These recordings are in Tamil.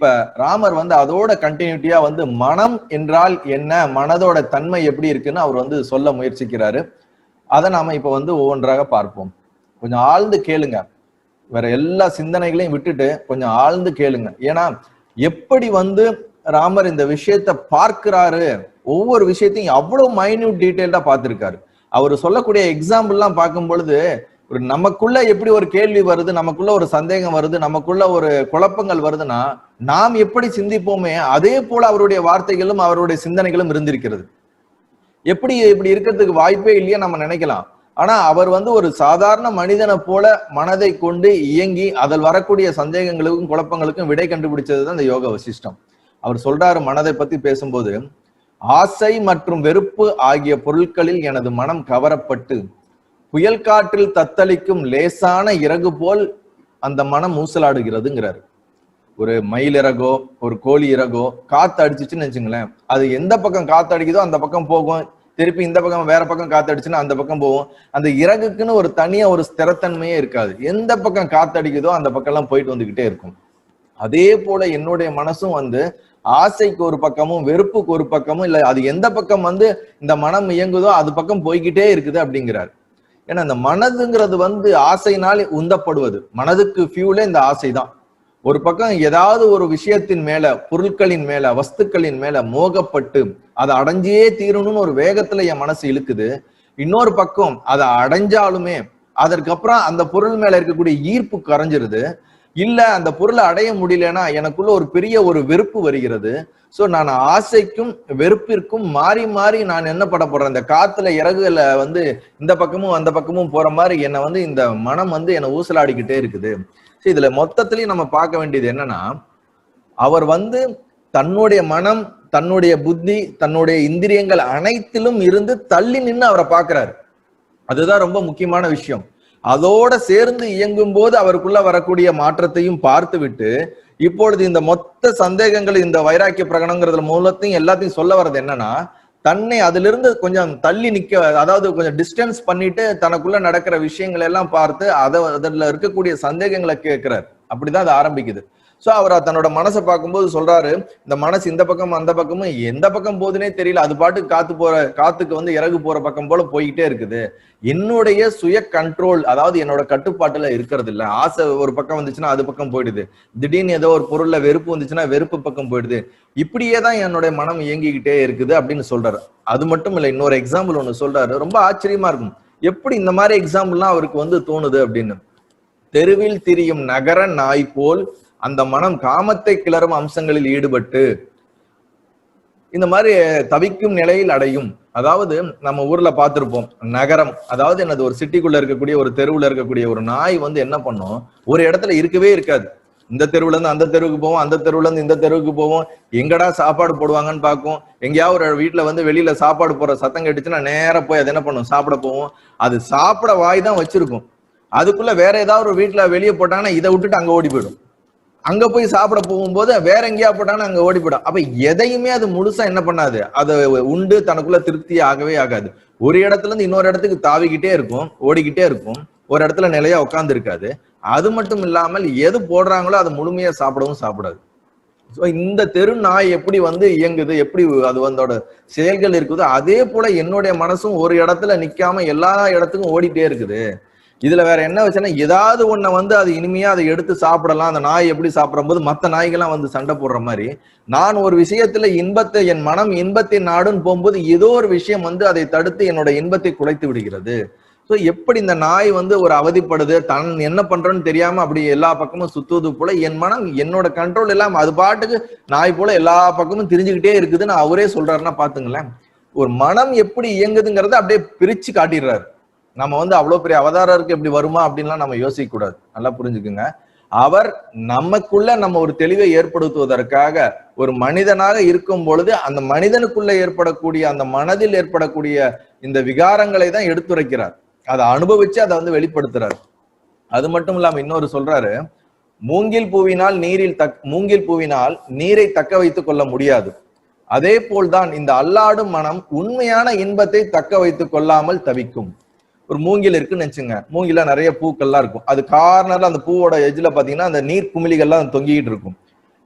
இப்ப ராமர் வந்து அதோட கண்டினியூட்டியா வந்து மனம் என்றால் என்ன, மனதோட தன்மை எப்படி இருக்குன்னு அவர் வந்து சொல்ல முயற்சிக்கிறாரு. அதை நாம இப்ப வந்து ஒவ்வொன்றாக பார்ப்போம். கொஞ்சம் ஆழ்ந்து கேளுங்க, வேற எல்லா சிந்தனைகளையும் விட்டுட்டு கொஞ்சம் ஆழ்ந்து கேளுங்க. ஏன்னா எப்படி வந்து ராமர் இந்த விஷயத்த பார்க்கிறாரு, ஒவ்வொரு விஷயத்தையும் அவ்வளவு மைன்யூட் டீடைல்டா பார்த்திருக்காரு. அவர் சொல்லக்கூடிய எக்ஸாம்பிள் எல்லாம் பார்க்கும் பொழுது ஒரு நமக்குள்ள எப்படி ஒரு கேள்வி வருது, நமக்குள்ள ஒரு சந்தேகம் வருது, நமக்குள்ள ஒரு குழப்பங்கள் வருதுன்னா நாம் எப்படி சிந்திப்போமே அதே போல அவருடைய வார்த்தைகளும் அவருடைய சிந்தனைகளும் இருந்திருக்கிறது. எப்படி இப்படி இருக்கிறதுக்கு வாய்ப்பே இல்லையா நம்ம நினைக்கலாம். ஆனா அவர் வந்து ஒரு சாதாரண மனிதனை போல மனதை கொண்டு இயங்கி அதில் வரக்கூடிய சந்தேகங்களுக்கும் குழப்பங்களுக்கும் விடை கண்டுபிடிச்சதுதான் இந்த யோக வசிஷ்டம். அவர் சொல்றாரு மனதை பத்தி பேசும்போது, ஆசை மற்றும் வெறுப்பு ஆகிய பொருட்களில் எனது மனம் கவரப்பட்டு புயல் காற்றில் தத்தளிக்கும் லேசான இறகு போல் அந்த மனம் ஊசலாடுகிறதுங்கிறாரு. ஒரு மயில் இறகோ ஒரு கோழி இறகோ காத்து அடிச்சுச்சுன்னு வச்சுங்களேன், அது எந்த பக்கம் காத்து அடிக்குதோ அந்த பக்கம் போகும், திருப்பி இந்த பக்கம் வேற பக்கம் காத்து அடிச்சுன்னா அந்த பக்கம் போகும். அந்த இறகுக்குன்னு ஒரு தனியா ஒரு ஸ்திரத்தன்மையே இருக்காது, எந்த பக்கம் காத்து அடிக்குதோ அந்த பக்கம் எல்லாம் போயிட்டு வந்துகிட்டே இருக்கும். அதே போல என்னுடைய மனசும் வந்து ஆசைக்கு ஒரு பக்கமும் வெறுப்புக்கு ஒரு பக்கமும் இல்ல, அது எந்த பக்கம் வந்து இந்த மனம் இயங்குதோ அது பக்கம் போய்கிட்டே இருக்குது அப்படிங்கிறார். ஏன்னா இந்த மனதுங்கிறது வந்து ஆசையினால் உந்தப்படுவது, மனதுக்கு ஃபியூலே இந்த ஆசைதான். ஒரு பக்கம் ஏதாவது ஒரு விஷயத்தின் மேல, பொருட்களின் மேல, வஸ்துக்களின் மேல மோகப்பட்டு அதை அடைஞ்சே தீரணும்னு ஒரு வேகத்துல என் மனசு இழுக்குது. இன்னொரு பக்கம் அதை அடைஞ்சாலுமே அதற்கப்புறம் அந்த பொருள் மேல இருக்கக்கூடிய ஈர்ப்பு கரைஞ்சிருது. இல்ல அந்த பொருளை அடைய முடியலன்னா எனக்குள்ள ஒரு பெரிய ஒரு வெறுப்பு வருகிறது. சோ நான் ஆசைக்கும் வெறுப்பிற்கும் மாறி மாறி நான் என்ன பண்ண போறேன், இந்த காத்துல இறகுல வந்து இந்த பக்கமும் அந்த பக்கமும் போற மாதிரி என்னை வந்து இந்த மனம் வந்து என்னை ஊசலாடிக்கிட்டே இருக்குது. இதுல மொத்தத்திலையும் நம்ம பார்க்க வேண்டியது என்னன்னா, அவர் வந்து தன்னுடைய மனம், தன்னுடைய புத்தி, தன்னுடைய இந்திரியங்கள் அனைத்திலும் இருந்து தள்ளி நின்று அவரை பார்க்கிறாரு. அதுதான் ரொம்ப முக்கியமான விஷயம். அதோட சேர்ந்து இயங்கும் போது அவருக்குள்ள வரக்கூடிய மாற்றத்தையும் பார்த்து விட்டு, இப்பொழுது இந்த மொத்த சந்தேகங்கள், இந்த வைராக்கிய பிரகடனங்கிறதுல மூலத்தையும் எல்லாத்தையும் சொல்ல வர்றது என்னன்னா, தன்னை அதுல இருந்து கொஞ்சம் தள்ளி நிக்க, அதாவது கொஞ்சம் டிஸ்டன்ஸ் பண்ணிட்டு தனக்குள்ள நடக்கிற விஷயங்கள் எல்லாம் பார்த்து அதுல இருக்கக்கூடிய சந்தேகங்களை கேட்கிறார். அப்படிதான் அது ஆரம்பிக்குது. சோ அவர் தன்னோட மனசை பார்க்கும்போது சொல்றாரு, இந்த மனசு இந்த பக்கம் அந்த பக்கமும் எந்த பக்கம் போகுதுன்னே தெரியல, அது பாட்டுக்கு காத்துக்கு வந்து இறகு போற பக்கம் போல போய்கிட்டே இருக்குது. என்னுடைய சுய கண்ட்ரோல், அதாவது என்னோட கட்டுப்பாட்டுல இருக்கிறது இல்ல. ஆசை ஒரு பக்கம் வந்துச்சுன்னா அது பக்கம் போயிடுது, திடீர்னு ஏதோ ஒரு பொருள்ல வெறுப்பு வந்துச்சுன்னா வெறுப்பு பக்கம் போயிடுது. இப்படியே தான் என்னுடைய மனம் இயங்கிக்கிட்டே இருக்குது அப்படின்னு சொல்றாரு. அது மட்டும் இல்ல, இன்னொரு எக்ஸாம்பிள் ஒண்ணு சொல்றாரு, ரொம்ப ஆச்சரியமா இருக்கும். எப்படி இந்த மாதிரி எக்ஸாம்பிள்லாம் அவருக்கு வந்து தோணுது அப்படின்னு. தெருவில் திரியும் நகர நாய் போல் அந்த மனம் காமத்தை கிளறும் அம்சங்களில் ஈடுபட்டு இந்த மாதிரி தவிக்கும் நிலையில் அடையும். அதாவது நம்ம ஊர்ல பார்த்திருப்போம், நகரம், அதாவது என்னது, ஒரு சிட்டிக்குள்ள இருக்கக்கூடிய ஒரு தெருவுல இருக்கக்கூடிய ஒரு நாய் வந்து என்ன பண்ணும், ஒரு இடத்துல இருக்கவே இருக்காது. இந்த தெருவுல இருந்து அந்த தெருவுக்கு போவோம், அந்த தெருவுல இருந்து இந்த தெருவுக்கு போவோம், எங்கடா சாப்பாடு போடுவாங்கன்னு பார்க்கும். எங்கேயாவது ஒரு வீட்டுல வந்து வெளியில சாப்பாடு போற சத்தம் கேட்டுச்சுன்னா நேர போய் அது என்ன பண்ணும், சாப்பிட போவோம். அது சாப்பிட வாய் தான் வச்சிருக்கும், அதுக்குள்ள வேற ஏதாவது ஒரு வீட்டுல வெளியே போட்டாங்கன்னா இதை விட்டுட்டு அங்க ஓடி போயிடும். அங்க போய் சாப்பிட போகும்போது வேற எங்கேயா போட்டாலும் அங்க ஓடி போயிடும். அப்ப எதையுமே அது முழுசா என்ன பண்ணாது, அதை உண்டு தனக்குள்ள திருப்தி ஆகவே ஆகாது. ஒரு இடத்துல இருந்து இன்னொரு இடத்துக்கு தாவிக்கிட்டே இருக்கும், ஓடிக்கிட்டே இருக்கும், ஒரு இடத்துல நிலையா உட்கார்ந்து இருக்காது. அது மட்டும் இல்லாமல் எது போடுறாங்களோ அதை முழுமையா சாப்பிடாது. ஸோ இந்த தெரு நாய் எப்படி வந்து இயங்குது, எப்படி அது அதோட செயல்கள் இருக்குதோ அதே போல என்னுடைய மனசும் ஒரு இடத்துல நிக்காம எல்லா இடத்துக்கும் ஓடிட்டே இருக்குது. இதுல வேற என்ன வச்சுன்னா, ஏதாவது ஒண்ண வந்து அது இனிமையா அதை எடுத்து சாப்பிடலாம். அந்த நாய் எப்படி சாப்பிடும் போது மற்ற நாய்கள்லாம் வந்து சண்டை போடுற மாதிரி, நான் ஒரு விஷயத்துல இன்பத்தை, என் மனம் இன்பத்தின் நாடுன்னு போகும்போது ஏதோ ஒரு விஷயம் வந்து அதை தடுத்து என்னோட இன்பத்தை குலைத்து விடுகிறது. ஸோ எப்படி இந்த நாய் வந்து ஒரு அவதிப்படுது, தன் என்ன பண்றோன்னு தெரியாம அப்படி எல்லா பக்கமும் சுத்துவது போல என் மனம் என்னோட கண்ட்ரோல் இல்லாம அது பாட்டுக்கு நாய் போல எல்லா பக்கமும் திரிஞ்சுக்கிட்டே இருக்குதுன்னு அவரே சொல்றாருன்னா பாத்துங்களேன். ஒரு மனம் எப்படி இயங்குதுங்கிறத அப்படியே பிரிச்சு காட்டிடுறாரு. நம்ம வந்து அவ்வளவு பெரிய அவதாரருக்கு எப்படி வருமா அப்படின்லாம் நம்ம யோசிக்க கூடாது. நல்லா புரிஞ்சுக்குங்க. அவர் நமக்குள்ள நம்ம ஒரு தெளிவை ஏற்படுத்துவதற்காக ஒரு மனிதனாக இருக்கும் பொழுது அந்த மனிதனுக்குள்ள ஏற்படக்கூடிய அந்த மனதில் ஏற்படக்கூடிய இந்த விகாரங்களை தான் எடுத்துரைக்கிறார். அதை அனுபவிச்சு அதை வந்து வெளிப்படுத்துறாரு. அது மட்டும் இல்லாம இன்னொரு சொல்றாரு, மூங்கில் பூவினால் நீரை தக்க வைத்துக் கொள்ள முடியாது. அதே போல்தான் இந்த அல்லாடும் மனம் உண்மையான இன்பத்தை தக்க வைத்துக் கொள்ளாமல் தவிக்கும். ஒரு மூங்கில் இருக்குன்னு நினைச்சுங்க, மூங்கில நிறைய பூக்கள்லாம் இருக்கும், அது கார்னர்ல அந்த பூவோட எஜ்ல பாத்தீங்கன்னா அந்த நீர் குமிழிகள்லாம் தொங்கிட்டு இருக்கும்.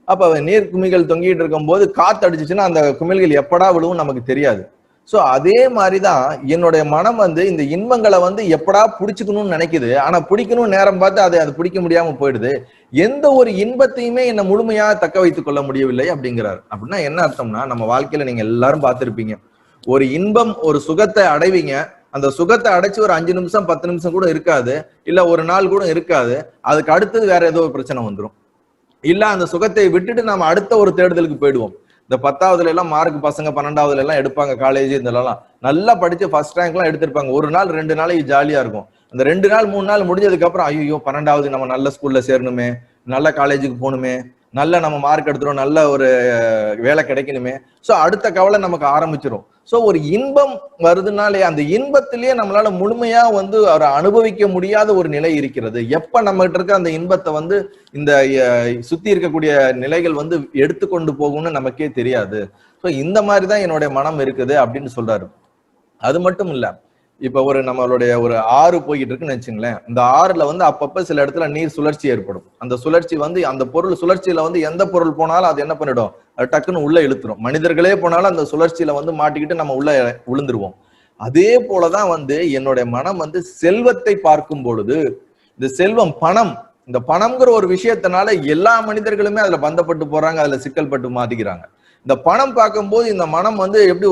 அப்ப நீர் குமிழ்கள் தொங்கிட்டு இருக்கும் போது காத்து அடிச்சுச்சுன்னா அந்த குமிழ்கள் எப்படா விழுவும் நமக்கு தெரியாது. சோ அதே மாதிரிதான் என்னுடைய மனம் வந்து இந்த இன்பங்களை வந்து எப்படா பிடிச்சுக்கணும்னு நினைக்குது. ஆனா பிடிக்கணும் நேரம் பார்த்து அது பிடிக்க முடியாம போயிடுது. எந்த ஒரு இன்பத்தையுமே என்ன முழுமையா தக்க வைத்துக் கொள்ள முடியவில்லை அப்படிங்கிறார். அப்படின்னா என்ன அர்த்தம்னா, நம்ம வாழ்க்கையில நீங்க எல்லாரும் பார்த்திருப்பீங்க, ஒரு இன்பம் ஒரு சுகத்தை அடைவீங்க. அந்த சுகத்தை அடைச்சு ஒரு 5 நிமிஷம் 10 நிமிஷம் கூட இருக்காது, இல்ல ஒரு நாள் கூட இருக்காது. அதுக்கு அடுத்தது வேற ஏதோ ஒரு பிரச்சனை வந்துடும். இல்ல அந்த சுகத்தை விட்டுட்டு நாம அடுத்த ஒரு தேடுதலுக்கு போயிடுவோம். இந்த 10வதுல எல்லாம் மார்க் பசங்க 12வதுல எல்லாம் எடுப்பாங்க, காலேஜ் இதெல்லாம் நல்லா படிச்சு ஃபர்ஸ்ட் ரேங்க் எல்லாம் எடுத்திருப்பாங்க. ஒரு நாள் 2 நாளைக்கு ஜாலியா இருக்கும். அந்த 2 நாள் 3 நாள் முடிஞ்சதுக்கு அப்புறம் ஐயோ 12வது நம்ம நல்ல ஸ்கூல்ல சேரணுமே, நல்ல காலேஜுக்கு போகணுமே, நல்ல நம்ம மார்க் எடுத்துரும், நல்ல ஒரு வேலை கிடைக்கணுமே. சோ அடுத்த கவலை நமக்கு ஆரம்பிச்சிடும். சோ ஒரு இன்பம் வருதுனாலே அந்த இன்பத்திலேயே நம்மளால முழுமையா வந்து அவரை அனுபவிக்க முடியாத ஒரு நிலை இருக்கிறது. எப்ப நம்ம கிட்ட இருக்க அந்த இன்பத்தை வந்து இந்த சுத்தி இருக்கக்கூடிய நிலைகள் வந்து எடுத்துக்கொண்டு போகும்னு நமக்கே தெரியாது. சோ இந்த மாதிரிதான் என்னுடைய மனம் இருக்குது அப்படின்னு சொல்றாரு. அது மட்டும் இல்ல, இப்ப நம்மளுடைய ஒரு ஆறு போய்கிட்டு இருக்குன்னு வச்சுங்களேன். இந்த ஆறுல வந்து அப்பப்ப சில இடத்துல நீர் சுழற்சி ஏற்படும். அந்த சுழற்சி வந்து அந்த பொருள் சுழற்சியில வந்து எந்த பொருள் போனாலும் அது என்ன பண்ணிடும், அது டக்குன்னு உள்ள இழுத்துரும். மனிதர்களே போனாலும் அந்த சுழற்சியில வந்து மாட்டிக்கிட்டு நம்ம உள்ள விழுந்துருவோம். அதே போலதான் வந்து என்னுடைய மனம் வந்து செல்வத்தை பார்க்கும் பொழுது, இந்த செல்வம் பணம், இந்த பணம்ங்கிற ஒரு விஷயத்தினால எல்லா மனிதர்களுமே அதுல பந்தப்பட்டு போறாங்க, அதுல சிக்கல் பட்டு மாட்டிக்கிறாங்க. இந்த பணம் பார்க்கும்போது இந்த மனம் வந்து எப்படி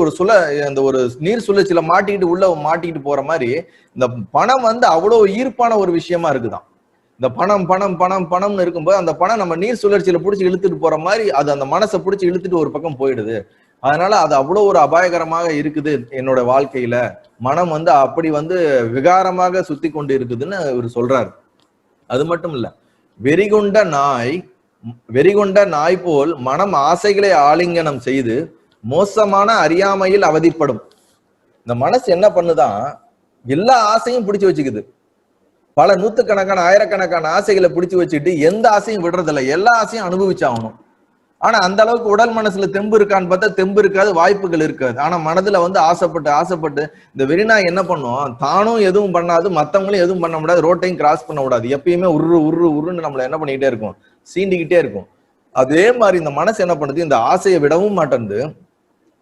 அந்த ஒரு நீர் சுழற்சியில மாட்டிக்கிட்டு போற மாதிரி இந்த பணம் வந்து அவ்வளவு ஈர்ப்பான ஒரு விஷயமா இருக்குதான். இந்த பணம் பணம் பணம் பணம்னு இருக்கும்போது அந்த பணம் நம்ம நீர் சுழற்சியில பிடிச்சி இழுத்துட்டு போற மாதிரி அது அந்த மனசை பிடிச்சி இழுத்துட்டு ஒரு பக்கம் போயிடுது. அதனால அது அவ்வளவு ஒரு அபாயகரமாக இருக்குது. என்னோட வாழ்க்கையில மனம் வந்து அப்படி வந்து விகாரமாக சுத்தி கொண்டு இருக்குதுன்னு இவர் சொல்றாரு. அது மட்டும் இல்ல, வெறிகொண்ட நாய் போல் மனம் ஆசைகளை ஆலிங்கனம் செய்து மோசமான அறியாமையில் அவதிப்படும். இந்த மனசு என்ன பண்ணுதான், எல்லா ஆசையும் பிடிச்சு வச்சுக்குது. பல நூத்துக்கணக்கான ஆயிரக்கணக்கான ஆசைகளை பிடிச்சு வச்சுட்டு எந்த ஆசையும் விடுறதில்ல, எல்லா ஆசையும் அனுபவிச்சாகணும். ஆனா அந்த அளவுக்கு உடல் மனசுல தெம்பு இருக்கான்னு பார்த்தா தெம்பு இருக்காது, வாய்ப்புகள் இருக்காது. ஆனா மனதுல வந்து ஆசைப்பட்டு இந்த வெறிநாய் என்ன பண்ணும், தானும் எதுவும் பண்ணாது, மத்தவங்களும் எதுவும் பண்ண முடியாது, ரோட்டையும் கிராஸ் பண்ண விடாது, எப்பயுமே உருன்னு நம்மள என்ன பண்ணிக்கிட்டே இருக்கும், சீண்டிக்கிட்டே இருக்கும். அதே மாதிரி இந்த மனசு என்ன பண்ணுது, இந்த ஆசையை விடவும் மாட்டேன்து,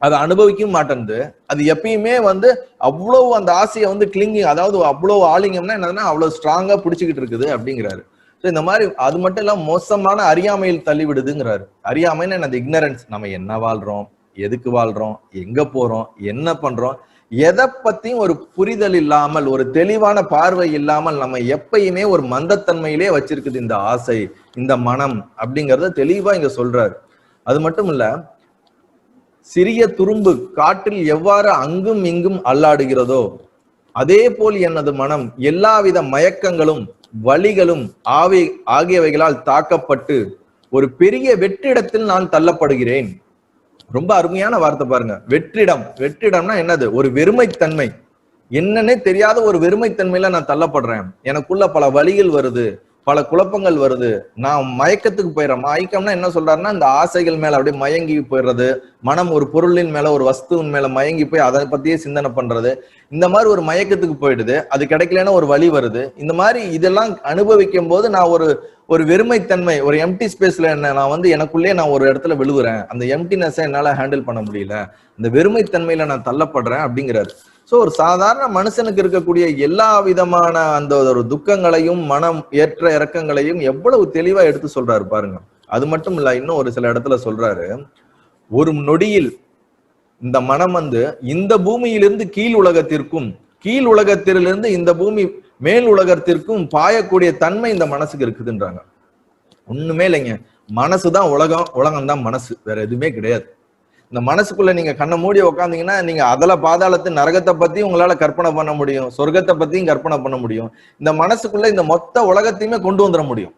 அதை அனுபவிக்கவும் மாட்டேன்து. அது எப்பயுமே வந்து அவ்வளவு அந்த ஆசையை வந்து கிளிங்கிங், அதாவது அவ்வளவு ஆலிங்கம்னா என்னதுன்னா அவ்வளவு ஸ்ட்ராங்கா பிடிச்சிக்கிட்டு இருக்குது அப்படிங்கிறாரு. இந்த மாதிரி அது மட்டும் இல்லாம மோசமான அறியாமையில் தள்ளிவிடுதுங்கிறாரு. அறியாமைன்னு என்னது, இக்னரன்ஸ். நம்ம என்ன வாழ்றோம், எதுக்கு வாழ்றோம், எங்க போறோம், என்ன பண்றோம், எதை பத்தியும் ஒரு புரிதல் இல்லாமல், ஒரு தெளிவான பார்வை இல்லாமல் நம்ம எப்பயுமே ஒரு மந்தத்தன்மையிலே வச்சிருக்குது இந்த ஆசை, இந்த மனம் அப்படிங்கறத தெளிவா இங்க சொல்றாரு. அது மட்டும் இல்ல, சிறிய துரும்பு காற்றில் எவ்வாறு அங்கும் இங்கும் அல்லாடுகிறதோ அதே போல் எனது மனம் எல்லாவித மயக்கங்களும் வலிகளும் ஆகியவைகளால் தாக்கப்பட்டு ஒரு பெரிய வெற்றிடத்தில் நான் தள்ளப்படுகிறேன். ரொம்ப அருமையான வார்த்தை பாருங்க, வெற்றிடம்னா என்னது, ஒரு வெறுமைத்தன்மை, என்னன்னே தெரியாத ஒரு வெறுமைத்தன்மையில நான் தள்ளப்படுறேன். எனக்குள்ள பல வலிகள் வருது, பல குழப்பங்கள் வருது, நான் மயக்கத்துக்கு போயிடுறேன். மயக்கம்னா என்ன சொல்றாருன்னா, இந்த ஆசைகள் மேல அப்படியே மயங்கி போயிடுறது, மனம் ஒரு பொருளின் மேல ஒரு வஸ்துவின் மேல மயங்கி போய் அதை பத்தியே சிந்தனை பண்றது, இந்த மாதிரி ஒரு மயக்கத்துக்கு போயிடுது. அது கிடைக்கலன்னா ஒரு வலி வருது. இந்த மாதிரி இதெல்லாம் அனுபவிக்கும் போது நான் ஒரு வெறுமைத்தன்மை, ஒரு எம்டி ஸ்பேஸ்ல நான் வந்து எனக்குள்ளே நான் ஒரு இடத்துல விழுவுறேன். அந்த எம்டினஸை என்னால ஹேண்டில் பண்ண முடியல, இந்த வெறுமைத்தன்மையில நான் தள்ளப்படுறேன் அப்படிங்கிறாரு. சோ ஒரு சாதாரண மனுஷனுக்கு இருக்கக்கூடிய எல்லா விதமான அந்த ஒரு துக்கங்களையும் மனம் ஏற்ற இறக்கங்களையும் எவ்வளவு தெளிவா எடுத்து சொல்றாரு பாருங்க. அது மட்டும் இல்ல, இன்னும் ஒரு சில இடத்துல சொல்றாரு, ஒரு நொடியில் இந்த மனம் வந்து இந்த பூமியிலிருந்து கீழ் உலகத்திற்கும், கீழ் உலகத்திலிருந்து இந்த பூமி மேல் உலகத்திற்கும் பாயக்கூடிய தன்மை இந்த மனசுக்கு இருக்குதுன்றாங்க. ஒண்ணுமே இல்லைங்க, மனசுதான் உலகம், உலகம் தான் மனசு, வேற எதுவுமே கிடையாது. இந்த மனசுக்குள்ள நீங்க கண்ணை மூடி உக்காந்தீங்கன்னா நீங்க அதல பாதாளத்து நரகத்தை பத்தி உங்களால கற்பனை பண்ண முடியும், சொர்க்கத்தை பத்தியும் கற்பனை பண்ண முடியும். இந்த மனசுக்குள்ள இந்த மொத்த உலகத்தையுமே கொண்டு வந்துட முடியும்.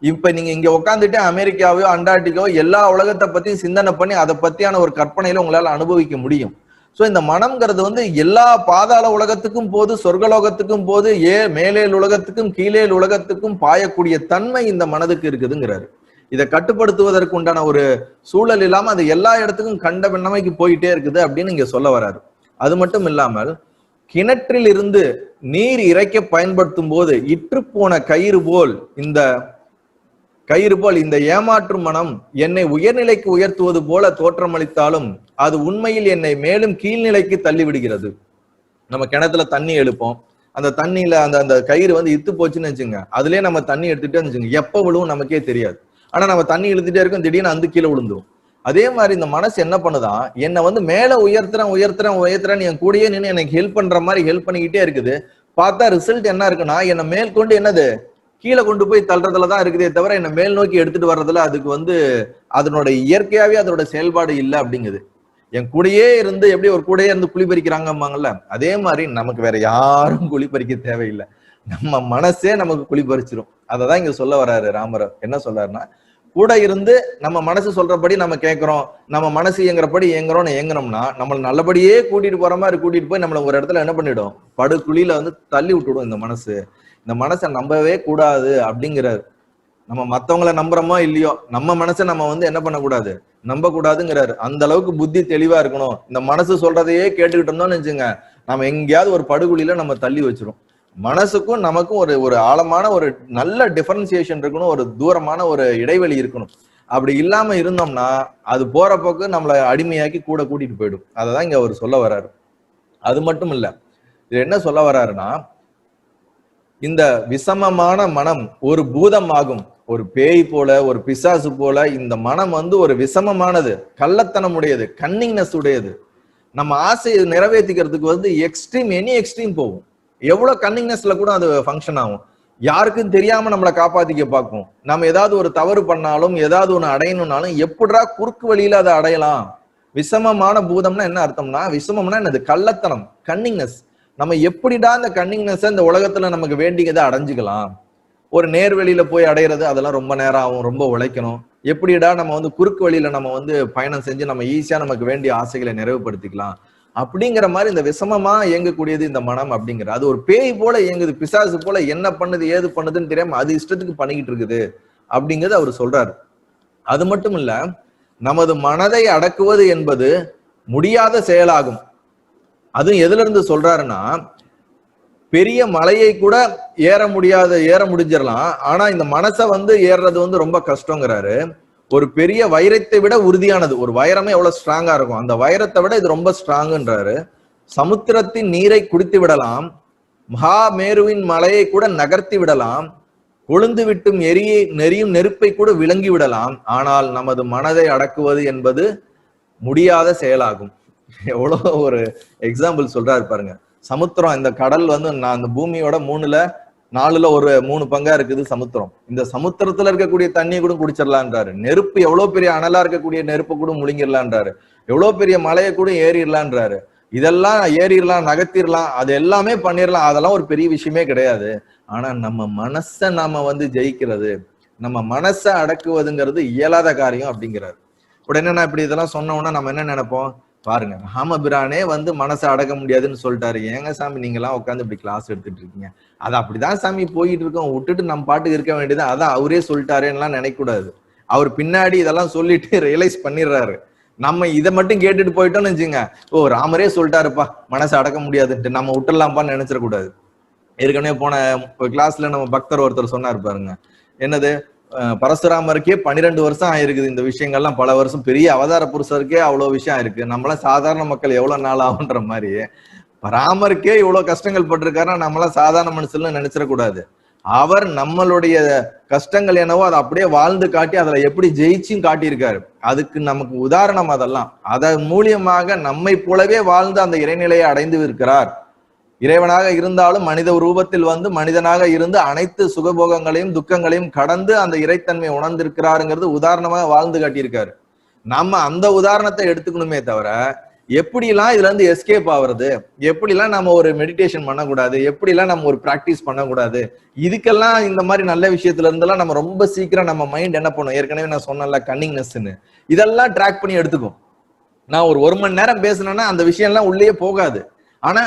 இப்ப நீங்க இங்க உட்காந்துட்டு அமெரிக்காவையோ அண்டார்டிகாவோ எல்லா உலகத்தை பத்தியும் சிந்தனை பண்ணி அதை பத்தியான ஒரு கற்பனையில உங்களால அனுபவிக்க முடியும். சோ இந்த மனம்ங்கிறது வந்து எல்லா பாதாள உலகத்துக்கும் போது, சொர்க்கலோகத்துக்கும் போது, மேலேல் உலகத்துக்கும் கீழேல் உலகத்துக்கும் பாயக்கூடிய தன்மை இந்த மனதுக்கு இருக்குதுங்கிறாரு. இதை கட்டுப்படுத்துவதற்கு உண்டான ஒரு சூழல் இல்லாம அது எல்லா இடத்துக்கும் கண்ட பின்னமைக்கு போயிட்டே இருக்குது அப்படின்னு இங்க சொல்ல வராரு. அது மட்டும் இல்லாமல், கிணற்றில் இருந்து நீர் இறைக்க பயன்படுத்தும் போது இற்று போன கயிறு போல் இந்த கயிறு போல் இந்த ஏமாற்றும் மனம் என்னை உயர்நிலைக்கு உயர்த்துவது போல தோற்றமளித்தாலும் அது உண்மையில் என்னை மேலும் கீழ்நிலைக்கு தள்ளி விடுகிறது. நம்ம கிணத்துல தண்ணி எழுப்போம், அந்த தண்ணியில அந்த அந்த கயிறு வந்து இத்து போச்சுன்னு வச்சுங்க, அதுலயே நம்ம தண்ணி எடுத்துட்டே வச்சுங்க, எப்ப விழுவும் நமக்கே தெரியாது. ஆனா நம்ம தண்ணி இழுத்துட்டே இருக்கோம், திடீர்னு அந்த கீழே விழுந்துரும். அதே மாதிரி இந்த மனசு என்ன பண்ணுதான், என்னை வந்து மேல உயர்த்துறேன் என் கூடயே நின்று எனக்கு ஹெல்ப் பண்ற மாதிரி ஹெல்ப் பண்ணிக்கிட்டே இருக்குது. பார்த்தா ரிசல்ட் என்ன இருக்குன்னா, என்னை மேற்கொண்டு என்னது கீழே கொண்டு போய் தள்ளுறதுலதான் இருக்குதே தவிர என்னை மேல் நோக்கி எடுத்துட்டு வர்றதுல அதுக்கு வந்து அதனோட இயற்கையாவே அதோட செயல்பாடு இல்லை அப்படிங்குது. என் கூடயே இருந்து எப்படி ஒரு கூடயே இருந்து குழி பறிக்கிறாங்கம்பாங்கல்ல, அதே மாதிரி நமக்கு வேற யாரும் குழி பறிக்க தேவையில்லை, நம்ம மனசே நமக்கு குழி பறிச்சிரும். அததான் இங்க சொல்ல வர்றாரு ராமர். என்ன சொல்றாருன்னா, கூட இருந்து நம்ம மனசு சொல்றபடி நம்ம கேட்கிறோம், நம்ம மனசு இயங்குறபடி இயங்குறோம்னா நம்மள நல்லபடியே கூட்டிட்டு போற மாதிரி கூட்டிட்டு போய் நம்மள ஒரு இடத்துல என்ன பண்ணிடும், படுகுழியில வந்து தள்ளி விட்டுடும். இந்த மனசை நம்பவே கூடாது அப்படிங்கிறாரு. நம்ம மத்தவங்களை நம்புறோமோ இல்லையோ, நம்ம மனசை நம்ம வந்து என்ன பண்ணக்கூடாது, நம்ப கூடாதுங்கிறாரு. அந்த அளவுக்கு புத்தி தெளிவா இருக்கணும். இந்த மனசு சொல்றதையே கேட்டுக்கிட்டு இருந்தோம்னு வச்சுங்க, நம்ம எங்கேயாவது ஒரு படுகுழியில நம்ம தள்ளி வச்சிரும். மனசுக்கும் நமக்கும் ஒரு ஆழமான ஒரு நல்ல டிஃபரன்சியேஷன் இருக்கணும், ஒரு தூரமான ஒரு இடைவெளி இருக்கணும். அப்படி இல்லாம இருந்தோம்னா அது போற போக்கு நம்மளை அடிமையாக்கி கூட கூட்டிட்டு போயிடும். அததான் இங்க அவர் சொல்ல வர்றாரு. அது மட்டும் இல்ல, இது என்ன சொல்ல வர்றாருன்னா, இந்த விஷமமான மனம் ஒரு பூதம் ஆகும், ஒரு பேய் போல ஒரு பிசாசு போல இந்த மனம் வந்து ஒரு விஷமமானது, கள்ளத்தனம் உடையது, கன்னிங்னஸ் உடையது. நம்ம ஆசையை நிறைவேற்றிக்கிறதுக்கு வந்து எனி எக்ஸ்ட்ரீம் போகும். எவ்வளவு கன்னிங்னஸ்ல கூட அது ஃபங்க்ஷன் ஆகும். யாருக்கும் தெரியாம நம்மளை காப்பாத்திக்க பார்க்கும். நம்ம ஏதாவது ஒரு தவறு பண்ணாலும் ஏதாவது ஒண்ணு அடையணும்னாலும் எப்படிடா குறுக்கு வழியில அதை அடையலாம். விஷமமான பூதம்னா என்ன அர்த்தம்னா, விஷமம்னா என்னது, கள்ளத்தனம், கன்னிங்னஸ். நம்ம எப்படிடா இந்த கன்னிங்னஸ் இந்த உலகத்துல நமக்கு வேண்டியதை அடைஞ்சுக்கலாம். ஒரு நேர்வெளியில போய் அடையிறது அதெல்லாம் ரொம்ப நேரம் ஆகும், ரொம்ப உழைக்கணும். எப்படிடா நம்ம வந்து குறுக்கு வழியில நம்ம வந்து பயணம் செஞ்சு நம்ம ஈஸியா நமக்கு வேண்டிய ஆசைகளை நிறைவுபடுத்திக்கலாம் அப்படிங்கிற மாதிரி இந்த விஷமமா இயங்கக்கூடியது இந்த மனம் அப்படிங்கிற. அது ஒரு பேய் போல இயங்குது, பிசாசு போல என்ன பண்ணுது ஏது பண்ணுதுன்னு தெரியாம அது இஷ்டத்துக்கு பண்ணிக்கிட்டு இருக்குது அப்படிங்கிறது அவர் சொல்றாரு. அது மட்டும் இல்ல, நமது மனதை அடக்குவது என்பது முடியாத செயலாகும். அதுவும் எதுல இருந்து சொல்றாருன்னா, பெரிய மலையை கூட ஏற முடிஞ்சிடலாம், ஆனா இந்த மனசை வந்து ஏறுறது வந்து ரொம்ப கஷ்டங்கிறாரு. ஒரு பெரிய வைரத்தை விட உறுதியானது, ஒரு வைரமே எவ்வளவு ஸ்ட்ராங்கா இருக்கும், அந்த வைரத்தை விட இது ரொம்ப ஸ்ட்ராங்குன்றாரு. சமுத்திரத்தின் நீரை குடித்து விடலாம், மகாமேருவின் மலையை கூட நகர்த்தி விடலாம், கொழுந்து விட்டும் நெறியும் நெருப்பை கூட விளங்கி விடலாம், ஆனால் நமது மனதை அடக்குவது என்பது முடியாத செயலாகும். எவ்வளவு ஒரு எக்ஸாம்பிள் சொல்றாரு பாருங்க. சமுத்திரம், இந்த கடல் வந்து நான் அந்த பூமியோட 3/4 பங்கா இருக்குது சமுத்திரம். இந்த சமுத்திரத்துல இருக்கக்கூடிய தண்ணியை கூட குடிச்சிடலான்றாரு. நெருப்பு எவ்வளவு பெரிய அனலா இருக்கக்கூடிய நெருப்பை கூட முழுங்கிடலான்றாரு. எவ்வளவு பெரிய மலையை கூட ஏறிடலான்றாரு. இதெல்லாம் ஏறிடலாம், நகர்த்திடலாம், அது எல்லாமே பண்ணிடலாம், அதெல்லாம் ஒரு பெரிய விஷயமே கிடையாது. ஆனா நம்ம மனசை நாம வந்து ஜெயிக்கிறது, நம்ம மனசை அடக்குவதுங்கிறது இயலாத காரியம் அப்படிங்கிறாரு. உடனே நான் இப்படி இதெல்லாம் சொன்னோம்னா நம்ம என்ன நினைப்போம், பாருங்க ராமபிரானே வந்து மனசை அடக்க முடியாதுன்னு சொல்லிட்டாரு, ஏங்க சாமி நீங்க எல்லாம் உட்காந்து இப்படி கிளாஸ் எடுத்துட்டு இருக்கீங்க, அது அப்படிதான் சாமி போயிட்டு இருக்கோம், விட்டுட்டு நம்ம பாட்டுக்கு இருக்க வேண்டியது, அதான் அவரே சொல்லிட்டாருன்னா நினைக்க கூடாது. அவர் பின்னாடி இதெல்லாம் சொல்லிட்டு ரியலைஸ் பண்ணிடுறாரு. நம்ம இதை மட்டும் கேட்டுட்டு போயிட்டோம்னு வச்சுங்க, ஓ ராமரே சொல்லிட்டாருப்பா மனசை அடக்க முடியாதுன்ட்டு நம்ம விட்டுடலாம்ப்பான்னு நினைச்சிடக்கூடாது. ஏற்கனவே போன கிளாஸ்ல நம்ம பக்தர் ஒருத்தர் சொன்னார் பாருங்க, என்னது, பரசுராமருக்கே 12 வருஷம் ஆயிருக்குது இந்த விஷயங்கள்லாம், பல வருஷம், பெரிய அவதார புருஷருக்கே அவ்வளவு விஷயம் ஆயிருக்கு, நம்மளாம் சாதாரண மக்கள் எவ்வளவு நாள் ஆகுன்ற மாதிரி ராமருக்கே இவ்வளவு கஷ்டங்கள் பட்டிருக்காருன்னா நம்மளாம் சாதாரண மனுஷன்ல நினைச்சிடக்கூடாது. அவர் நம்மளுடைய கஷ்டங்கள் என்னவோ அதை அப்படியே வாழ்ந்து காட்டி அதுல எப்படி ஜெயிச்சும் காட்டியிருக்காரு. அதுக்கு நமக்கு உதாரணம் அதெல்லாம். அதன் மூலியமாக நம்மை போலவே வாழ்ந்து அந்த இறைநிலையை அடைந்து இருக்கிறார். இறைவனாக இருந்தாலும் மனித ரூபத்தில் வந்து மனிதனாக இருந்து அனைத்து சுகபோகங்களையும் துக்கங்களையும் கடந்து அந்த இறைத்தன்மை உணர்ந்திருக்கிறாருங்கிறது உதாரணமாக வாழ்ந்து காட்டியிருக்காரு. நம்ம அந்த உதாரணத்தை எடுத்துக்கணுமே தவிர, எப்படிலாம் இதுல இருந்து எஸ்கேப் ஆகுறது, எப்படிலாம் நம்ம ஒரு மெடிடேஷன் பண்ணக்கூடாது, எப்படிலாம் நம்ம ஒரு பிராக்டிஸ் பண்ணக்கூடாது, இதுக்கெல்லாம் இந்த மாதிரி நல்ல விஷயத்துல இருந்தெல்லாம் நம்ம ரொம்ப சீக்கிரம் நம்ம மைண்ட் என்ன பண்ணும், ஏற்கனவே நான் சொன்னல கன்னிங்னஸ்ன்னு, இதெல்லாம் ட்ராக் பண்ணி எடுத்துக்கும். நான் ஒரு 1 மணி நேரம் பேசினேன்னா அந்த விஷயம் எல்லாம் உள்ளே போகாது. ஆனா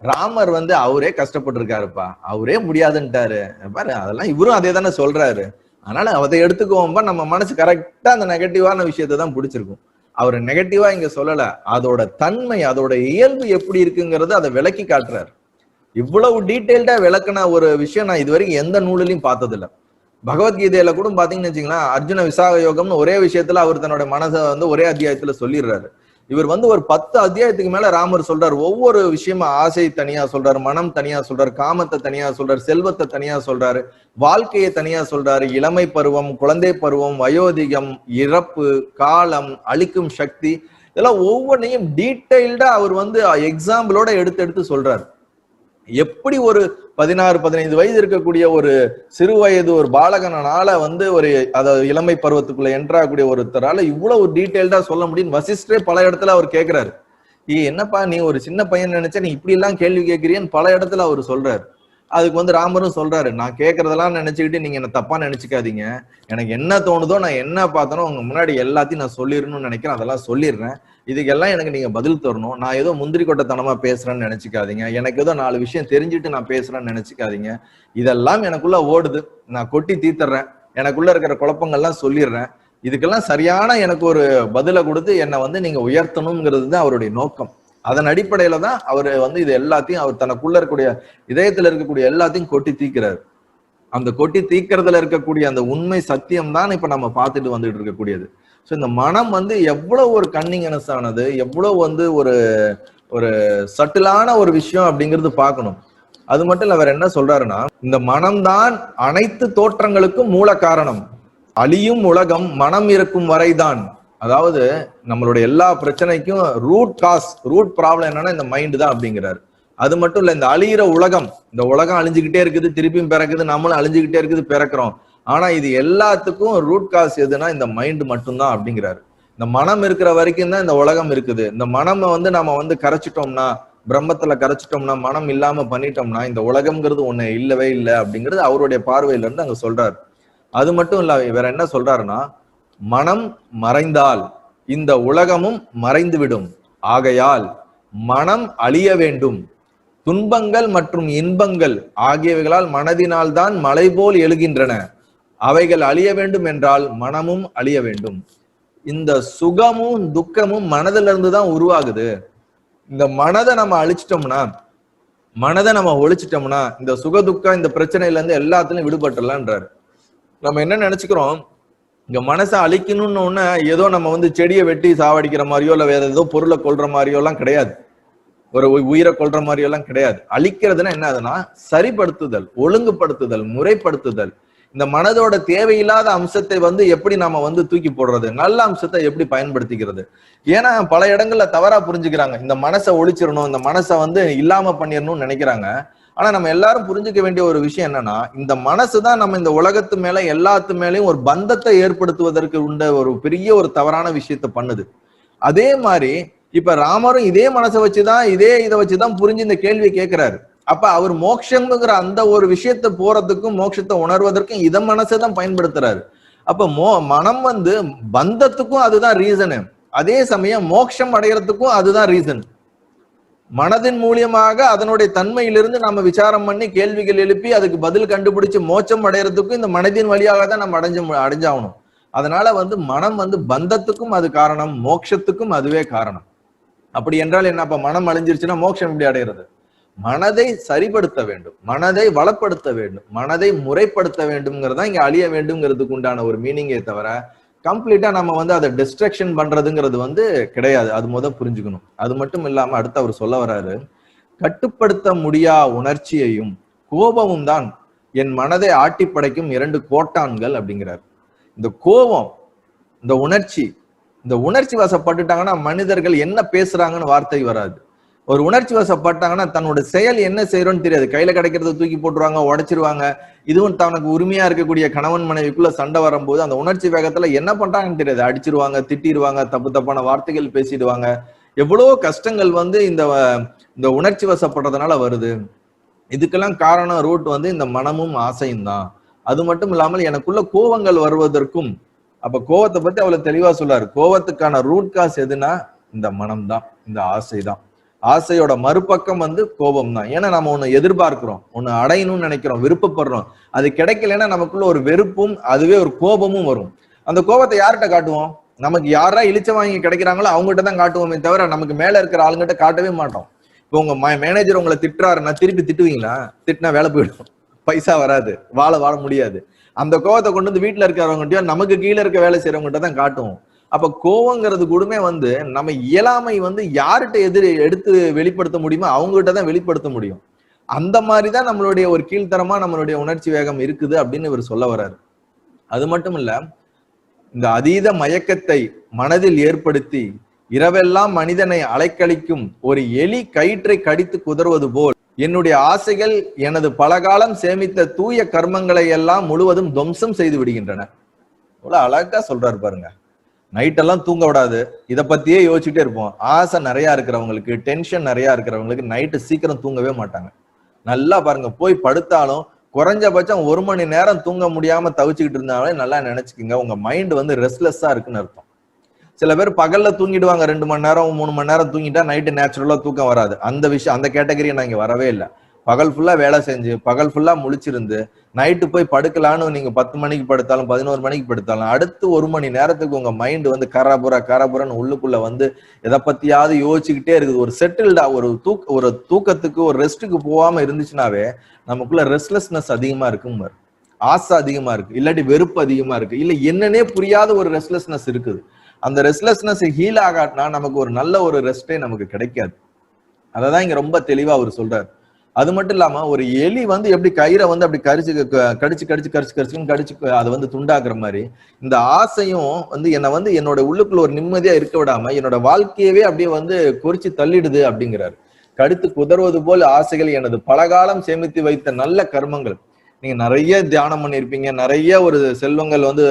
ராமர் வந்து அவரே கஷ்டப்பட்டிருக்காருப்பா, அவரே முடியாதுன்ட்டாரு பாரு, அதெல்லாம் இவரும் அதே தானே சொல்றாரு. அதனால அதை எடுத்துக்குவோம்பா, நம்ம மனசு கரெக்டா அந்த நெகட்டிவான விஷயத்தை தான் பிடிச்சிருக்கும். அவர் நெகட்டிவா இங்க சொல்லல, அதோட தன்மை அதோட இயல்பு எப்படி இருக்குங்கிறது அதை விளக்கி காட்டுறாரு. இவ்வளவு டீட்டெயில்டா விளக்குன ஒரு விஷயம் நான் இதுவரைக்கும் எந்த நூலிலையும் பார்த்ததில்லை. பகவத்கீதையில கூட பாத்தீங்கன்னு வச்சுங்களா, அர்ஜுன விசாக யோகம்னு ஒரே விஷயத்துல அவர் தன்னோட மனசை வந்து ஒரே அத்தியாயத்துல சொல்லிடுறாரு. இவர் வந்து ஒரு 10 அத்தியாயத்துக்கு மேல ராமர் சொல்றாரு. ஒவ்வொரு விஷயமா ஆசை தனியா சொல்றாரு, மனம் தனியா சொல்றாரு, காமத்தை தனியா சொல்றாரு, செல்வத்தை தனியா சொல்றாரு, வாழ்க்கையை தனியா சொல்றாரு, இளமை பருவம், குழந்தை பருவம், வயோதிகம், இறப்பு, காலம், அழிக்கும் சக்தி, இதெல்லாம் ஒவ்வொன்றையும் டீடைல்டா அவர் வந்து எக்ஸாம்பிளோட எடுத்து எடுத்து சொல்றாரு. எப்படி ஒரு 16-15 வயது இருக்கக்கூடிய ஒரு சிறு வயது ஒரு பாலகனால வந்து ஒரு அதாவது இளமை பருவத்துக்குள்ள என்ட்ராகக்கூடிய ஒருத்தரால இவ்வளவு டீடைல்டா சொல்ல முடியும். வசிஷ்டரே பல இடத்துல அவர் கேட்கிறாரு, என்னப்பா நீ ஒரு சின்ன பையன் நினைச்சா நீ இப்படி எல்லாம் கேள்வி கேட்கிறீன்னு பல இடத்துல அவர் சொல்றாரு. அதுக்கு வந்து ராமரும் சொல்றாரு, நான் கேட்கறதெல்லாம் நினைச்சுக்கிட்டு நீங்க என்ன தப்பா நினைச்சுக்காதீங்க, எனக்கு என்ன தோணுதோ நான் என்ன பார்த்தனோ உங்க முன்னாடி எல்லாத்தையும் நான் சொல்லிடணும்னு நினைக்கிறேன், அதெல்லாம் சொல்லிடுறேன். இதுக்கெல்லாம் எனக்கு நீங்க பதில் தரணும். நான் ஏதோ முந்திரி கொட்டத்தனமா பேசுறேன்னு நினைச்சுக்காதீங்க, எனக்கு ஏதோ 4 விஷயம் தெரிஞ்சுட்டு நான் பேசுறேன்னு நினைச்சுக்காதீங்க. இதெல்லாம் எனக்குள்ள ஓடுது, நான் கொட்டி தீர்த்துறேன், எனக்குள்ள இருக்கிற குழப்பங்கள்லாம் சொல்லிடுறேன். இதுக்கெல்லாம் சரியான எனக்கு ஒரு பதிலை கொடுத்து என்னை வந்து நீங்க உயர்த்தணுங்கிறது தான் அவருடைய நோக்கம். அதன் அடிப்படையில தான் அவர் வந்து இது எல்லாத்தையும் அவர் தனக்குள்ள இருக்கக்கூடிய இதயத்துல இருக்கக்கூடிய எல்லாத்தையும் கொட்டி தீக்கிறார். அந்த கொட்டி தீக்கிறதுல இருக்கக்கூடிய அந்த உண்மை சத்தியம் தான் இப்ப நம்ம பார்த்துட்டு வந்துட்டு இருக்கக்கூடியது. ஸோ இந்த மனம் வந்து எவ்வளவு ஒரு கன்னிங்னஸ் ஆனது, எவ்வளவு வந்து ஒரு ஒரு சட்டிலான ஒரு விஷயம் அப்படிங்கிறது பார்க்கணும். அது மட்டும் இல்ல, வேற என்ன சொல்றாருன்னா, இந்த மனம்தான் அனைத்து தோற்றங்களுக்கும் மூல காரணம், அழியும் உலகம் மனம் இருக்கும் வரைதான். அதாவது நம்மளுடைய எல்லா பிரச்சனைக்கும் ரூட் காஸ், ரூட் ப்ராப்ளம் என்னன்னா இந்த மைண்ட் தான் அப்படிங்கிறாரு. அது மட்டும் இல்ல, இந்த அழியிற உலகம், இந்த உலகம் அழிஞ்சுக்கிட்டே இருக்குது, திருப்பியும் பிறக்குது, நம்மளும் அழிஞ்சுக்கிட்டே இருக்குது, பிறக்கிறோம். ஆனா இது எல்லாத்துக்கும் ரூட் காஸ் எதுனா இந்த மைண்ட் மட்டும்தான் அப்படிங்கிறாரு. இந்த மனம் இருக்கிற வரைக்கும் தான் இந்த உலகம் இருக்குது. இந்த மனம் வந்து நம்ம வந்து கரைச்சிட்டோம்னா, பிரம்மத்துல கரைச்சிட்டோம்னா, மனம் இல்லாம பண்ணிட்டோம்னா இந்த உலகம்ங்கிறது ஒண்ணு இல்லவே இல்லை அப்படிங்கிறது அவருடைய பார்வையில இருந்து அங்க சொல்றாரு. அது மட்டும் இல்ல, வேற என்ன சொல்றாருன்னா, மனம் மறைந்தால் இந்த உலகமும் மறைந்துவிடும், ஆகையால் மனம் அழிய வேண்டும், துன்பங்கள் மற்றும் இன்பங்கள் ஆகியவைகளால் மனதினால் தான் மலை போல் எழுகின்றன, அவைகள் அழிய வேண்டும் என்றால் மனமும் அழிய வேண்டும். இந்த சுகமும் துக்கமும் மனதில இருந்து தான் உருவாகுது. இந்த மனதை நம்ம அழிச்சிட்டோம்னா, மனதை நம்ம ஒழிச்சிட்டோம்னா இந்த சுக துக்கம் இந்த பிரச்சனையில இருந்து எல்லாத்துலயும் விடுபட்டுலான்றாரு. நம்ம என்ன நினைச்சுக்கிறோம், இங்க மனசை அழிக்கணும்னு ஏதோ நம்ம வந்து செடியை வெட்டி சாவடிக்கிற மாதிரியோ இல்ல வேற ஏதோ பொருளை கொல்ற மாதிரியோ எல்லாம் கிடையாது, ஒரு உயிரை கொல்ற மாதிரியோ எல்லாம் கிடையாது. அழிக்கிறதுனா என்ன ஆகுதுன்னா, சரிப்படுத்துதல், ஒழுங்குபடுத்துதல், முறைப்படுத்துதல். இந்த மனதோட தேவையில்லாத அம்சத்தை வந்து எப்படி நாம வந்து தூக்கி போடுறது, நல்ல அம்சத்தை எப்படி பயன்படுத்திக்கிறது. ஏன்னா பல இடங்கள்ல தவறா புரிஞ்சுக்கிறாங்க, இந்த மனசை ஒழிச்சிடணும், இந்த மனசை வந்து இல்லாம பண்ணிடணும்னு நினைக்கிறாங்க. ஆனா நம்ம எல்லாரும் புரிஞ்சுக்க வேண்டிய ஒரு விஷயம் என்னன்னா, இந்த மனசுதான் நம்ம இந்த உலகத்து மேல எல்லாத்து மேலயும் ஒரு பந்தத்தை ஏற்படுத்துவதற்கு உண்ட ஒரு பெரிய ஒரு தவறான விஷயத்த பண்ணுது. அதே மாதிரி இப்ப ராமரும் இதே மனசை வச்சுதான், இதே இதை வச்சுதான் புரிஞ்சு இந்த கேள்வியை கேட்கிறாரு. அப்ப அவர் மோட்சம்ங்கிற அந்த ஒரு விஷயத்த போறதுக்கும் மோட்சத்தை உணர்வதற்கும் இத மனசை தான் பயன்படுத்துறாரு. அப்ப மனம் வந்து பந்தத்துக்கும் அதுதான் ரீசனு, அதே சமயம் மோட்சம் அடைகிறதுக்கும் அதுதான் ரீசன். மனதின் மூலியமாக அதனுடைய தன்மையிலிருந்து நம்ம விசாரம் பண்ணி கேள்விகள் எழுப்பி அதுக்கு பதில் கண்டுபிடிச்சு மோட்சம் அடைகிறதுக்கும் இந்த மனதின் வழியாக தான் நம்ம அடைஞ்சாகணும். அதனால வந்து மனம் வந்து பந்தத்துக்கும் அது காரணம், மோட்சத்துக்கும் அதுவே காரணம். அப்படி என்றால் என்ன, அப்ப மனம் அழிஞ்சிருச்சுன்னா மோட்சம் எப்படி அடைகிறது? மனதை சரிப்படுத்த வேண்டும், மனதை வளப்படுத்த வேண்டும், மனதை முறைப்படுத்த வேண்டும்ங்கிறதா இங்க அழிய வேண்டும்ங்கிறதுக்கு உண்டான ஒரு மீனிங்கே தவிர கம்ப்ளீட்டா நம்ம வந்து அதை டிஸ்ட்ரக்ஷன் பண்றதுங்கிறது வந்து கிடையாது. அது முதல் புரிஞ்சுக்கணும். அது மட்டும் இல்லாம அடுத்து அவர் சொல்ல வர்றாரு, கட்டுப்படுத்த முடியா உணர்ச்சியையும் கோபமும் தான் என் மனதை ஆட்டி படைக்கும் 2 கோட்டான்கள் அப்படிங்கிறார். இந்த கோபம், இந்த உணர்ச்சி வசப்பட்டுட்டாங்கன்னா மனிதர்கள் என்ன பேசுறாங்கன்னு வார்த்தை வராது. ஒரு உணர்ச்சி வசப்பட்டாங்கன்னா தன்னோட செயல் என்ன செய்யறோம்னு தெரியாது, கையில கிடைக்கிறத தூக்கி போட்டுருவாங்க, உடைச்சிருவாங்க. இதுவும் தனக்கு உரிமையா இருக்கக்கூடிய கணவன் மனைவிக்குள்ள சண்டை வரும்போது அந்த உணர்ச்சி வேகத்துல என்ன பண்றாங்கன்னு தெரியாது, அடிச்சிருவாங்க, திட்டிடுவாங்க, தப்பு தப்பான வார்த்தைகள் பேசிடுவாங்க. எவ்வளவோ கஷ்டங்கள் வந்து இந்த உணர்ச்சி வசப்படுறதுனால வருது. இதுக்கெல்லாம் காரணம் ரூட் வந்து இந்த மனமும் ஆசையும் தான். அது மட்டும் இல்லாமல் எனக்குள்ள கோபங்கள் வருவதற்கும், அப்ப கோபத்தை பத்தி அவ்வளவு தெளிவா சொல்றாரு, கோபத்துக்கான ரூட் காஸ் எதுனா இந்த மனம் தான், இந்த ஆசை தான். ஆசையோட மறுபக்கம் வந்து கோபம் தான். ஏன்னா நம்ம ஒண்ணு எதிர்பார்க்கிறோம், ஒண்ணு அடையணும்னு நினைக்கிறோம், விருப்பப்படுறோம், அது கிடைக்கலன்னா நமக்குள்ள ஒரு வெறுப்பும் அதுவே ஒரு கோபமும் வரும். அந்த கோபத்தை யார்கிட்ட காட்டுவோம்? நமக்கு யாரா இழிச்ச வாங்கி கிடைக்கிறாங்களோ அவங்ககிட்ட தான் காட்டுவோமே தவிர நமக்கு மேல இருக்கிற ஆளுங்கிட்ட காட்டவே மாட்டோம். இப்போ உங்க மேனேஜர் உங்களை திட்டுறாருன்னா திருப்பி திட்டுவீங்களா? திட்டினா வேலை போயிடும், பைசா வராது, வாழ முடியாது. அந்த கோவத்தை கொண்டு வந்து வீட்டுல இருக்கிறவங்ககிட்டயோ நமக்கு கீழே இருக்க வேலை செய்யறவங்ககிட்ட தான் காட்டுவோம். அப்ப கோவங்கிறது கூடமே வந்து நம்ம இயலாமை வந்து யார்கிட்ட எடுத்து வெளிப்படுத்த முடியுமோ அவங்ககிட்ட தான் வெளிப்படுத்த முடியும். அந்த மாதிரிதான் நம்மளுடைய ஒரு கீழ்த்தரமா நம்மளுடைய உணர்ச்சி வேகம் இருக்குது அப்படின்னு இவர் சொல்ல வர்றாரு. அது மட்டும் இல்ல, இந்த அதீத மயக்கத்தை மனதில் ஏற்படுத்தி இரவெல்லாம் மனிதனை அலைக்கழிக்கும் ஒரு எலி கயிற்றை கடித்து குதறுவது போல் என்னுடைய ஆசைகள் எனது பலகாலம் சேமித்த தூய கர்மங்களை எல்லாம் முழுவதும் துவம்சம் செய்து விடுகின்றன. இவ்வளவு அழகா சொல்றாரு பாருங்க. நைட்டெல்லாம் தூங்க விடாது, இதை பத்தியே யோசிச்சுட்டே இருப்போம். ஆசை நிறைய இருக்கிறவங்களுக்கு, டென்ஷன் நிறைய இருக்கிறவங்களுக்கு நைட்டு சீக்கிரம் தூங்கவே மாட்டாங்க. நல்லா பாருங்க, போய் படுத்தாலும் குறைஞ்சபட்சம் 1 மணி நேரம் தூங்க முடியாம தவிச்சுக்கிட்டு இருந்தாலே நல்லா நினைச்சுக்கோங்க, உங்க மைண்ட் வந்து ரெஸ்ட்லெஸ்ஸா இருக்குன்னு அர்த்தம். சில பேர் பகல்ல தூங்கிடுவாங்க, 2 மணி நேரம் 3 மணி நேரம் தூங்கிட்டா நைட்டு நேச்சுரலா தூக்கம் வராது. அந்த விஷயம், அந்த கேட்டகரியை நான் இங்க வரவே இல்லை. பகல் ஃபுல்லா வேலை செஞ்சு பகல் ஃபுல்லா முழிச்சிருந்து நைட்டு போய் படுக்கலான்னு நீங்க 10 மணிக்கு படுத்தாலும் 11 மணிக்கு படுத்தாலும் அடுத்து 1 மணி நேரத்துக்கு உங்க மைண்ட் வந்து கராபுரான்னு உள்ளுக்குள்ள வந்து எதை பத்தியாவது யோசிச்சுக்கிட்டே இருக்குது. ஒரு செட்டில்டா ஒரு தூக்கத்துக்கு ஒரு ரெஸ்ட்டுக்கு போகாம இருந்துச்சுனாவே நமக்குள்ள ரெஸ்ட்லெஸ்னஸ் அதிகமா இருக்கும், ஆசை அதிகமா இருக்கு, இல்லாட்டி வெறுப்பு அதிகமா இருக்கு, இல்ல என்னன்னே புரியாத ஒரு ரெஸ்ட்லெஸ்னஸ் இருக்குது. அந்த ரெஸ்ட்லெஸ்னஸ் ஹீல் ஆகாட்டினா நமக்கு ஒரு நல்ல ஒரு ரெஸ்டே நமக்கு கிடைக்காது. அததான் இங்க ரொம்ப தெளிவா அவர் சொல்றாரு. அது மட்டும் இல்லாம ஒரு எலி வந்து எப்படி கயிறை வந்து அப்படி கடிச்சு அதை வந்து துண்டாக்குற மாதிரி இந்த ஆசையும் வந்து என்னை வந்து என்னோட உள்ளுக்குள்ள ஒரு நிம்மதியா இருக்க விடாம என்னோட வாழ்க்கையவே அப்படியே வந்து குறிச்சு தள்ளிடுது அப்படிங்கிறாரு. கடித்து குதறுவது போல் ஆசைகள் எனது பலகாலம் சேமித்து வைத்த நல்ல கர்மங்கள். நீங்க நிறைய தியானம் பண்ணிருப்பீங்க, நிறைய ஒரு செல்வங்கள் வந்து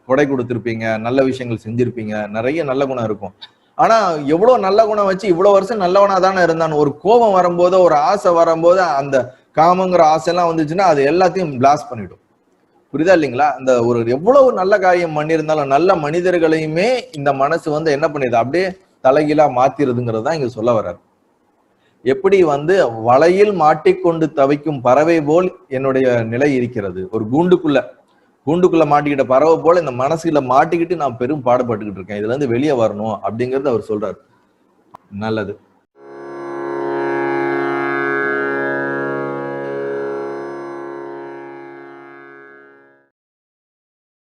கொடை கொடுத்திருப்பீங்க, நல்ல விஷயங்கள் செஞ்சிருப்பீங்க, நிறைய நல்ல குணம் இருக்கும். ஆனா எவ்வளவு நல்ல குணம் வச்சு இவ்வளவு வருஷம் நல்லவனா தானே இருந்தான். ஒரு கோபம் வரும்போதோ ஒரு ஆசை வரும்போது அந்த காமங்கிற ஆசை எல்லாம் வந்துச்சுன்னா அது எல்லாத்தையும் பிளாஸ்ட் பண்ணிடும். புரியுதா இல்லைங்களா? அந்த ஒரு எவ்வளவு நல்ல காரியம் பண்ணியிருந்தாலும் நல்ல மனிதர்களையுமே இந்த மனசு வந்து என்ன பண்ணிடுது, அப்படியே தலைகீழா மாத்திருதுங்கிறது தான் இங்க சொல்ல வர்றாரு. எப்படி வந்து வலையில் மாட்டிக்கொண்டு தவிக்கும் பறவை போல் என்னுடைய நிலை இருக்கிறது. ஒரு கூண்டுக்குள்ள மாட்டிக்கிட்ட பறவை போல இந்த மனசுல மாட்டிக்கிட்டு நான் பெரும் பாடுபட்டுக்கிட்டு இருக்கேன். இதுல இருந்து வெளியே வரணும் அப்படிங்கறது அவர் சொல்றாரு. நல்லது.